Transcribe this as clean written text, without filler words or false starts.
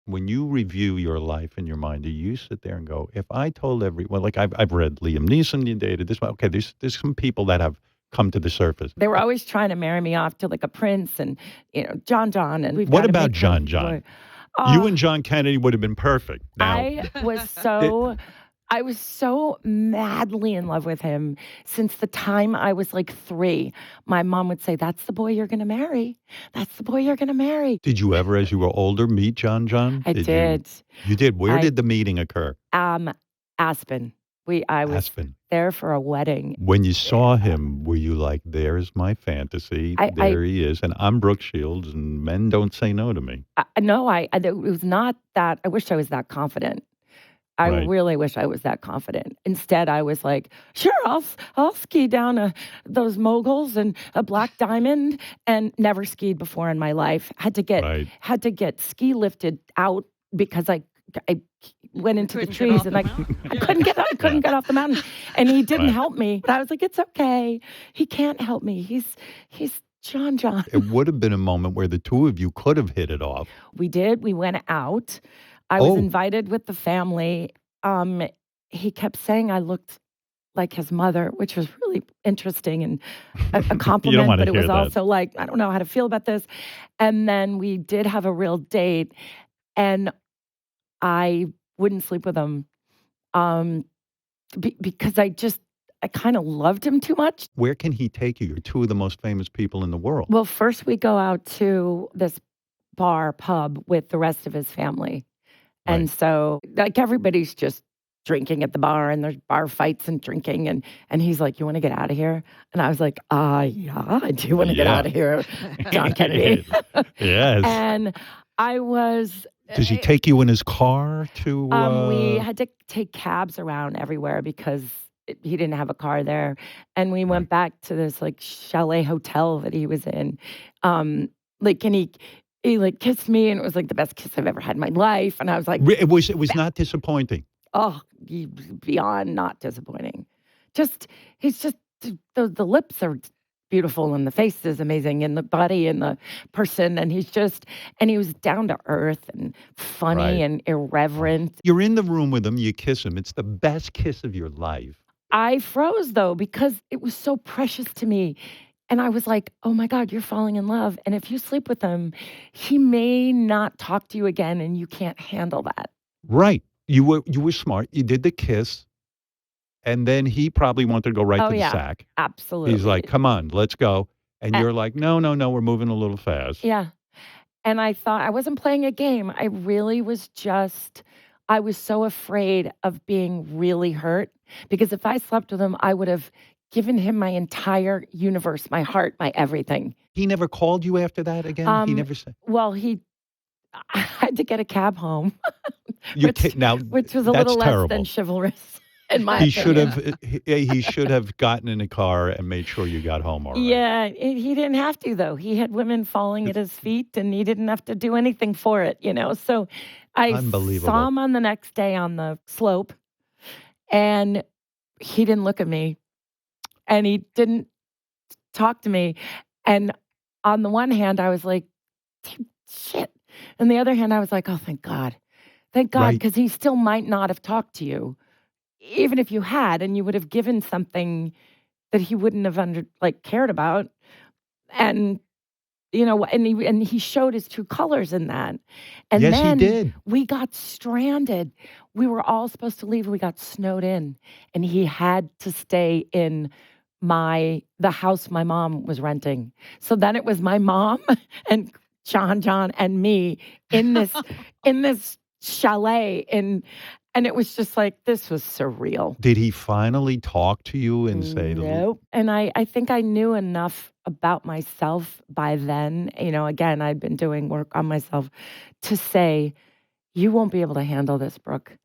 when you review your life in your mind, do you sit there and go, if I told everyone, like I've read Liam Neeson, you dated this one. Okay, there's some people that have come to the surface. They were always trying to marry me off to like a prince and, John, and we've What got to about make the John? boy. You Oh, and John Kennedy would have been perfect. Now, I was so madly in love with him since the time I was like 3. My mom would say, "That's the boy you're going to marry. That's the boy you're going to marry." did you ever, as you were older, meet John? I Did you? did. You did. Where I did the meeting occur? Aspen. I was Aspen. there for a wedding. When you saw him, were you like, there's my fantasy, I there he is, and I'm Brooke Shields, and men don't say no to me. no, it was not that. I wish I was that confident. I Right, really wish I was that confident. Instead, I was like, sure, I'll ski down those moguls and a black diamond, and never skied before in my life. right. Had to get ski lifted out because I went into the Couldn't get trees off and the I mountain. couldn't Yeah, get off the mountain, and he didn't right. help me. But I was like, it's okay. He can't help me. He's John. It would have been a moment where the two of you could have hit it off. We did. We went out. I was Oh, invited with the family. Um, he kept saying I looked like his mother, which was really interesting and a you don't compliment, want but to it hear was that. also like, I don't know how to feel about this. And then we did have a real date, and I wouldn't sleep with him um, because I kind of loved him too much. Where can he take you? You're two of the most famous people in the world. Well, first we go out to this pub with the rest of his family. Right. And so, like, everybody's just drinking at the bar, and there's bar fights and drinking, and he's like, "You wanna get out of here?" And I was like, yeah, I do wanna get Yeah. out of here, John Kennedy." Yes. And I was Does he take you in his car to, we had to take cabs around everywhere because he didn't have a car there, and we right. went back to this, like, chalet hotel that he was in, like, and he, like, kissed me, and it was, like, the best kiss I've ever had in my life, and I was like, It was not disappointing. oh, beyond not disappointing. He's just the lips are beautiful, and the face is amazing, and the body and the person, and he was down to earth and funny Right. and irreverent. You're in the room with him, you kiss him. It's the best kiss of your life. I froze though because it was so precious to me. And I was like, oh my God, you're falling in love. And if you sleep with him, he may not talk to you again, and you can't handle that. Right. You were smart. You did the kiss, and then he probably wanted to go right Oh, to the yeah, sack. He's like, absolutely. "Come on, let's go." And A- you're like, "No, no, no, we're moving a little fast." yeah. And I thought I wasn't playing a game. I was so afraid of being really hurt because if I slept with him, I would have given him my entire universe, my heart, my everything. He never called you after that again? He Um, never said well, I had to get a cab home, you ta now, which was a that's little less than terrible. chivalrous, in my He should opinion. have he should have gotten in a car and made sure you got home all right. Yeah, he didn't have to, though. He had women falling at his feet, and he didn't have to do anything for it. So I saw Unbelievable. him on the next day on the slope, and he didn't look at me, and he didn't talk to me. And on the one hand, I was like, "Dude, shit." On the other hand, I was like, oh, thank God. Thank God, Right. because he still might not have talked to you, even if you had, and you would have given something that he wouldn't have cared about. And and he showed his true colors in that. And Yes, he then did. we got stranded. We were all supposed to leave. We got snowed in, and he had to stay in the house my mom was renting. So then it was my mom and John and me in this chalet, and it was just like, this was surreal. Did he finally talk to you and say the Nope. And I think I knew enough about myself by then. Again, I'd been doing work on myself to say, you won't be able to handle this, Brooke.